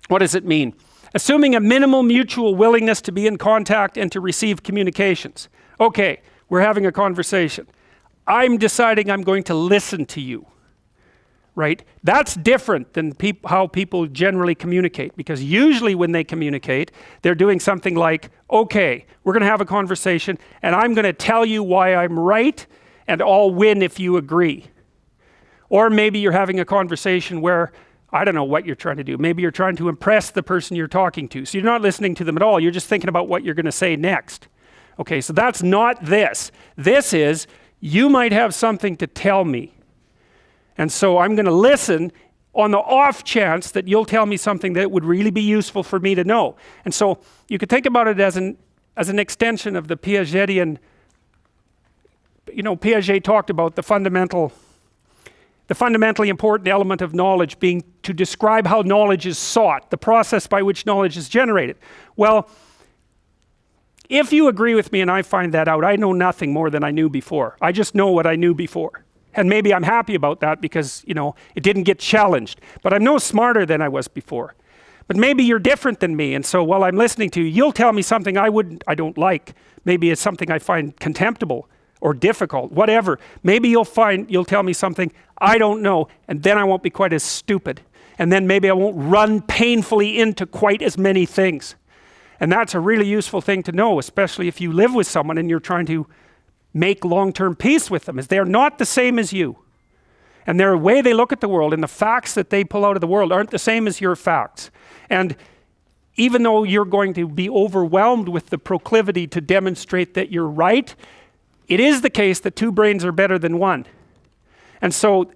What does it mean? Assuming a minimal mutual willingness to be in contact and to receive communications. Okay, we're having a conversation. I'm deciding I'm going to listen to you, right? That's different than how people generally communicate, because usually when they communicate, they're doing something like, okay, we're going to have a conversation and I'm going to tell you why I'm right and I'll win if you agree. Or maybe you're having a conversation where, I don't know what you're trying to do. Maybe you're trying to impress the person you're talking to. So you're not listening to them at all. You're just thinking about what you're going to say next. Okay, so that's not this. This is, you might have something to tell me. And so I'm going to listen on the off chance that you'll tell me something that would really be useful for me to know. And so you could think about it as an extension of the Piagetian, Piaget talked about the fundamentally important element of knowledge being to describe how knowledge is sought, the process by which knowledge is generated. Well, if you agree with me and I find that out, I know nothing more than I knew before. I just know what I knew before. And maybe I'm happy about that because, it didn't get challenged. But I'm no smarter than I was before. But maybe you're different than me, and so while I'm listening to you, you'll tell me something I don't like. Maybe it's something I find contemptible or difficult, whatever. Maybe you'll tell me something I don't know, and then I won't be quite as stupid. And then maybe I won't run painfully into quite as many things. And that's a really useful thing to know, especially if you live with someone and you're trying to make long-term peace with them, is they're not the same as you. And their way they look at the world and the facts that they pull out of the world aren't the same as your facts. And even though you're going to be overwhelmed with the proclivity to demonstrate that you're right, it is the case that two brains are better than one. And so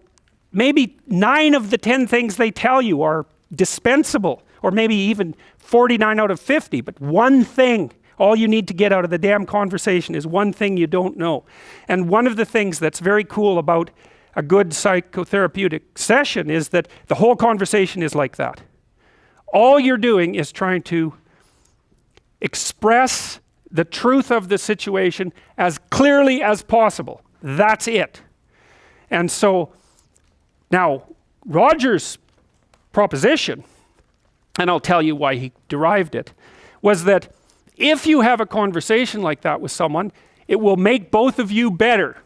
maybe 9 of the 10 things they tell you are dispensable, or maybe even 49 out of 50, but one thing, all you need to get out of the damn conversation is one thing you don't know. And one of the things that's very cool about a good psychotherapeutic session is that the whole conversation is like that. All you're doing is trying to express the truth of the situation as clearly as possible. That's it. And so now Roger's proposition, and I'll tell you why he derived it, was that if you have a conversation like that with someone, it will make both of you better.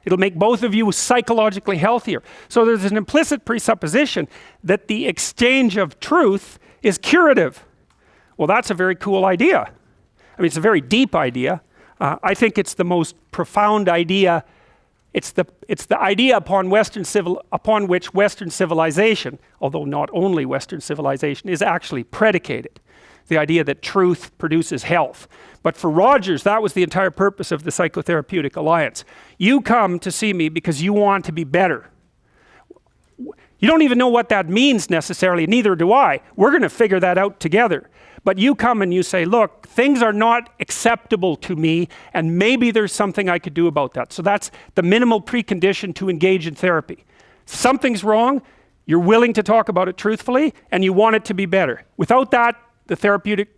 It'll make both of you psychologically healthier. So there's an implicit presupposition that the exchange of truth is curative. Well, that's a very cool idea. I mean, it's a very deep idea. I think it's the most profound idea. It's the idea upon which Western civilization, although not only Western civilization, is actually predicated. The idea that truth produces health. But for Rogers, that was the entire purpose of the Psychotherapeutic Alliance. You come to see me because you want to be better. You don't even know what that means necessarily, neither do I. We're going to figure that out together. But you come and you say, look, things are not acceptable to me, and maybe there's something I could do about that. So that's the minimal precondition to engage in therapy. Something's wrong, you're willing to talk about it truthfully, and you want it to be better. Without that, the therapeutic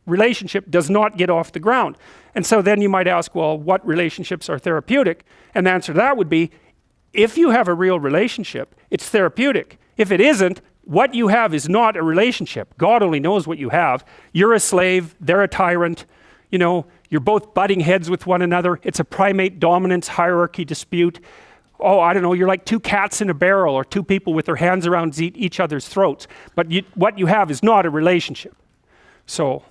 relationship does not get off the ground. And so then you might ask, well, what relationships are therapeutic? And the answer to that would be, if you have a real relationship, it's therapeutic. If it isn't, what you have is not a relationship. God only knows what you have. You're a slave, they're a tyrant, you're both butting heads with one another. It's a primate dominance hierarchy dispute. Oh, I don't know, you're like 2 cats in a barrel, or 2 people with their hands around each other's throats. But what you have is not a relationship. So,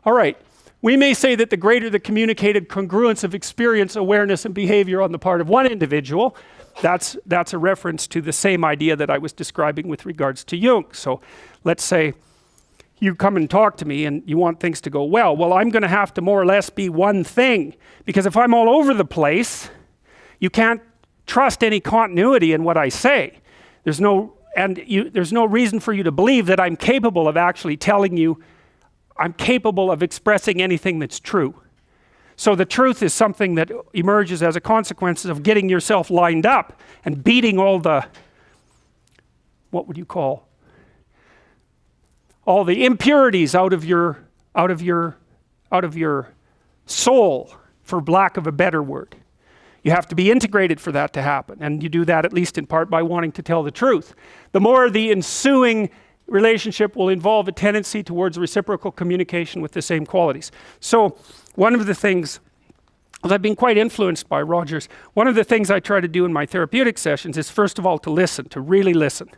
all right. We may say that the greater the communicated congruence of experience, awareness, and behavior on the part of one individual, that's a reference to the same idea that I was describing with regards to Jung. So let's say you come and talk to me and you want things to go well. Well, I'm going to have to more or less be one thing, because if I'm all over the place, you can't trust any continuity in what I say. There's no reason for you to believe that I'm capable of actually telling you, I'm capable of expressing anything that's true. So the truth is something that emerges as a consequence of getting yourself lined up and beating all the, what would you call, all the impurities out of your soul, for lack of a better word. You have to be integrated for that to happen, and you do that at least in part by wanting to tell the truth. The more the ensuing relationship will involve a tendency towards reciprocal communication with the same qualities. So one of the things, I've been quite influenced by Rogers, one of the things I try to do in my therapeutic sessions is first of all to listen, to really listen.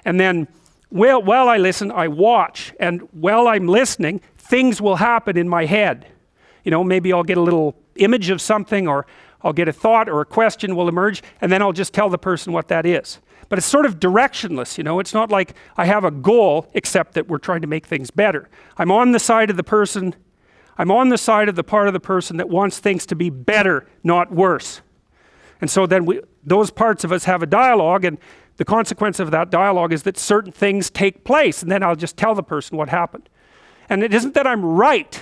And then while I listen, I watch, and while I'm listening, things will happen in my head. You know, maybe I'll get a little image of something, or I'll get a thought or a question will emerge, and then I'll just tell the person what that is. But it's sort of directionless, you know, it's not like I have a goal, except that we're trying to make things better. I'm on the side of the person, I'm on the side of the part of the person that wants things to be better, not worse. And so then those parts of us have a dialogue, and the consequence of that dialogue is that certain things take place, and then I'll just tell the person what happened. And it isn't that I'm right.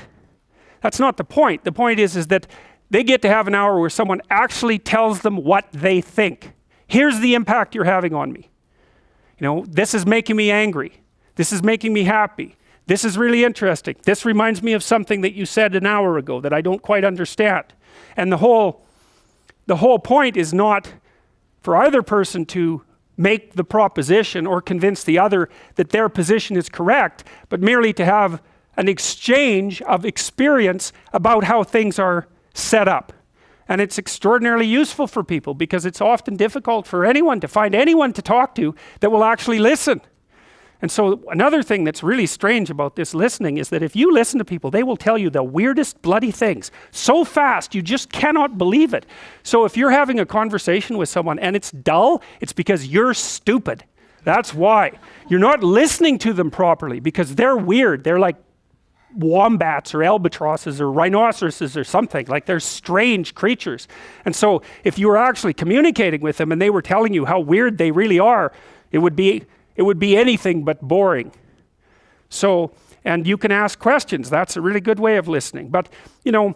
That's not the point. The point is that they get to have an hour where someone actually tells them what they think. Here's the impact you're having on me. You know, this is making me angry. This is making me happy. This is really interesting. This reminds me of something that you said an hour ago that I don't quite understand. And the whole point is not for either person to make the proposition or convince the other that their position is correct, but merely to have an exchange of experience about how things are set up. And it's extraordinarily useful for people because it's often difficult for anyone to find anyone to talk to that will actually listen. And so another thing that's really strange about this listening is that if you listen to people, they will tell you the weirdest bloody things so fast you just cannot believe it. So if you're having a conversation with someone and it's dull, it's because you're stupid. That's why. You're not listening to them properly because they're weird. They're like wombats or albatrosses or rhinoceroses or something. Like they're strange creatures. And so if you were actually communicating with them and they were telling you how weird they really are, it would be anything but boring. So, and you can ask questions. That's a really good way of listening. But, you know,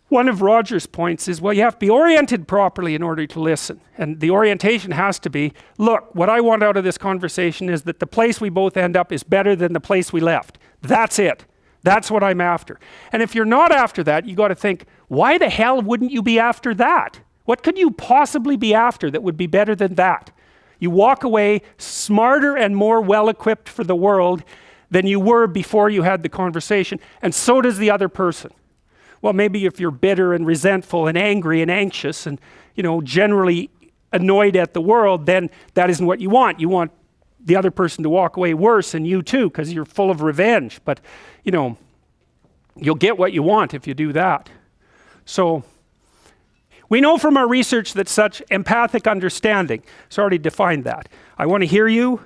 one of Roger's points is, well, you have to be oriented properly in order to listen. And the orientation has to be, look, what I want out of this conversation is that the place we both end up is better than the place we left. That's it. That's what I'm after. And if you're not after that, you got to think, why the hell wouldn't you be after that? What could you possibly be after that would be better than that? You walk away smarter and more well-equipped for the world than you were before you had the conversation, and so does the other person. Well, maybe if you're bitter and resentful and angry and anxious and, you know, generally annoyed at the world, then that isn't what you want. You want the other person to walk away worse, and you too, because you're full of revenge. But, you know, you'll get what you want if you do that. So we know from our research that such empathic understanding, it's already defined that. I want to hear you.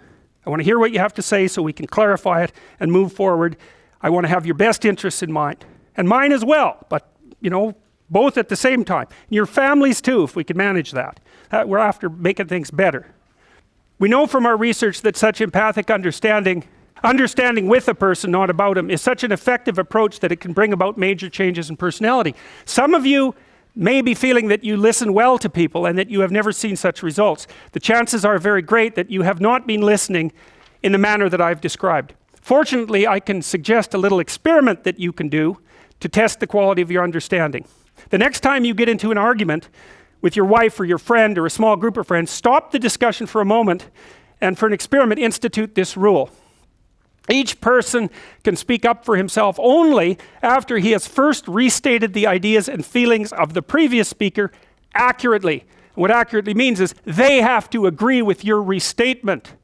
I want to hear what you have to say so we can clarify it and move forward. I want to have your best interests in mind, and mine as well, but, you know, both at the same time. And your families too, if we can manage that. We're after making things better. We know from our research that such empathic understanding with a person, not about him, is such an effective approach that it can bring about major changes in personality. Some of you may be feeling that you listen well to people and that you have never seen such results. The chances are very great that you have not been listening in the manner that I've described. Fortunately, I can suggest a little experiment that you can do to test the quality of your understanding. The next time you get into an argument with your wife or your friend or a small group of friends, stop the discussion for a moment and for an experiment, institute this rule. Each person can speak up for himself only after he has first restated the ideas and feelings of the previous speaker accurately. What accurately means is they have to agree with your restatement.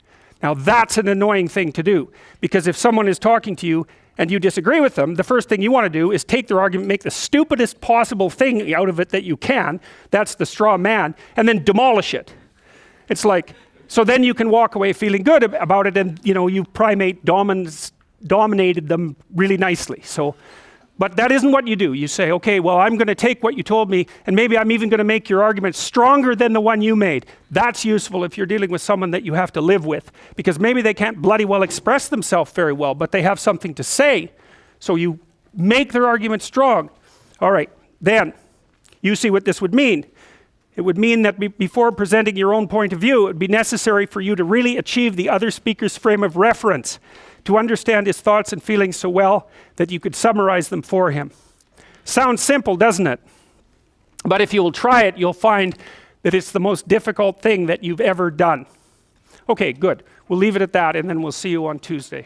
Now that's an annoying thing to do, because if someone is talking to you and you disagree with them, the first thing you want to do is take their argument, make the stupidest possible thing out of it that you can, that's the straw man, and then demolish it. It's like, so then you can walk away feeling good about it, and, you know, you primate dominated them really nicely. So, but that isn't what you do. You say, okay, well, I'm going to take what you told me, and maybe I'm even going to make your argument stronger than the one you made. That's useful if you're dealing with someone that you have to live with, because maybe they can't bloody well express themselves very well, but they have something to say. So you make their argument strong. All right, then you see what this would mean. It would mean that before presenting your own point of view, it would be necessary for you to really achieve the other speaker's frame of reference, to understand his thoughts and feelings so well that you could summarize them for him. Sounds simple, doesn't it? But if you will try it, you'll find that it's the most difficult thing that you've ever done. Okay, good. We'll leave it at that, and then we'll see you on Tuesday.